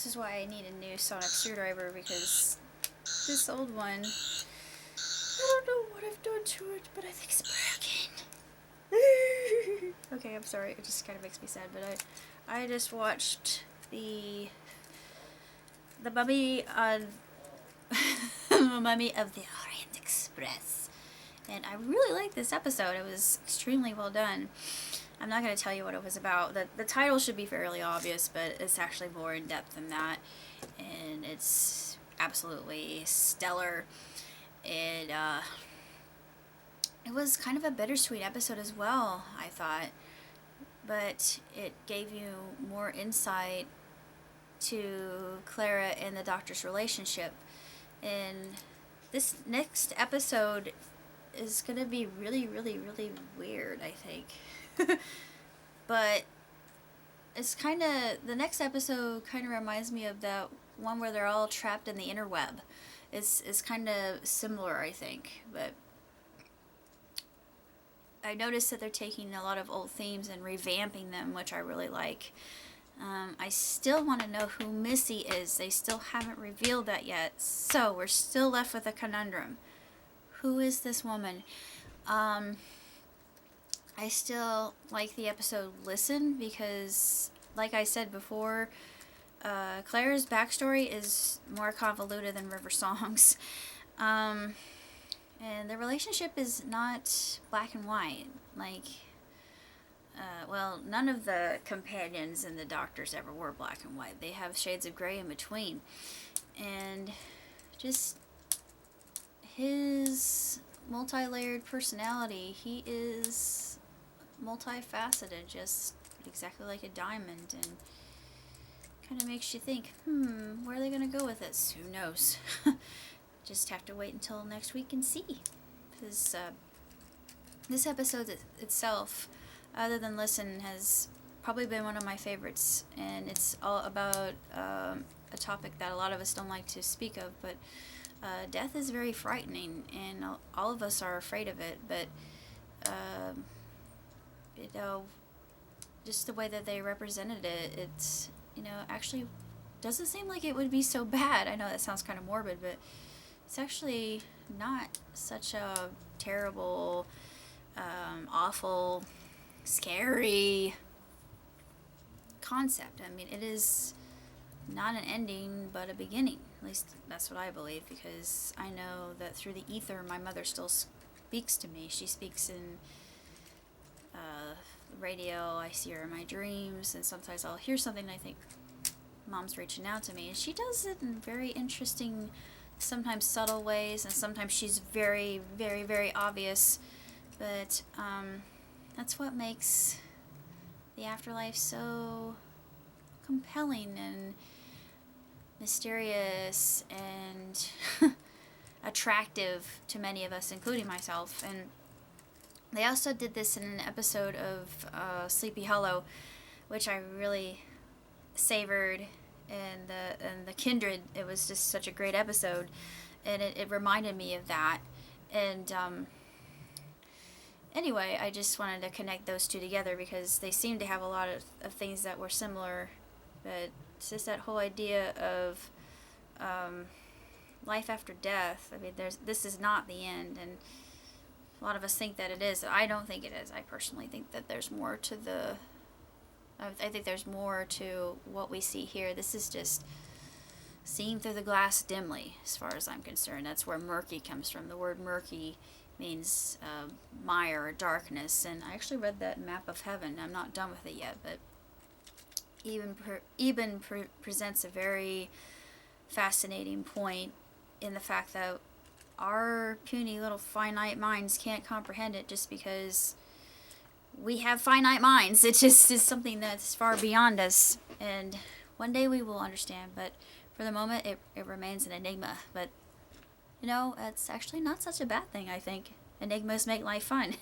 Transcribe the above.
this is why I need a new sonic screwdriver, because this old one, I don't know what I've done to it, but I think it's broken. Okay, I'm sorry, it just kind of makes me sad, but I just watched the Mummy on the Mummy of the Orient Express, and I really liked this episode. It was extremely well done. I'm not going to tell you what it was about. The title should be fairly obvious, but it's actually more in depth than that, and it's absolutely stellar. It was kind of a bittersweet episode as well, I thought, but it gave you more insight to Clara and the doctor's relationship. And this next episode is going to be really, really, really weird, I think. But it's kind of, the next episode kind of reminds me of that one where they're all trapped in the interweb. It's kind of similar, I think, but I noticed that they're taking a lot of old themes and revamping them, which I really like. I still want to know who Missy is. They still haven't revealed that yet, so we're still left with a conundrum. Who is this woman? I still like the episode Listen, because, like I said before, Claire's backstory is more convoluted than River Song's. And the relationship is not black and white. Like, well, none of the companions and the doctors ever were black and white. They have shades of gray in between. And just his multi-layered personality, he is multifaceted, just exactly like a diamond, and kind of makes you think, where are they going to go with this? Who knows? Just have to wait until next week and see. Because this episode itself, other than Listen, has probably been one of my favorites, and it's all about a topic that a lot of us don't like to speak of, but death is very frightening, and all of us are afraid of it, but you know, just the way that they represented it, it's, you know, actually doesn't seem like it would be so bad. I know that sounds kind of morbid, but it's actually not such a terrible, awful, scary concept. I mean, it is not an ending, but a beginning. At least that's what I believe, because I know that through the ether, my mother still speaks to me. She speaks in radio. I see her in my dreams, and sometimes I'll hear something and I think, Mom's reaching out to me. And she does it in very interesting, sometimes subtle ways, and sometimes she's very, very, very obvious. But that's what makes the afterlife so compelling and mysterious and attractive to many of us, including myself. And they also did this in an episode of Sleepy Hollow, which I really savored, and the Kindred. It was just such a great episode, and it reminded me of that. And anyway, I just wanted to connect those two together because they seem to have a lot of things that were similar, but it's just that whole idea of life after death. I mean, this is not the end, and a lot of us think that it is. I don't think it is. I personally think that there's more to I think there's more to what we see here. This is just seeing through the glass dimly, as far as I'm concerned. That's where murky comes from. The word murky means mire or darkness, and I actually read that map of heaven. I'm not done with it yet, but Eben presents a very fascinating point in the fact that our puny little finite minds can't comprehend it just because we have finite minds. It just is something that's far beyond us, and one day we will understand, but for the moment it remains an enigma. But you know, it's actually not such a bad thing, I think. Enigmas make life fun.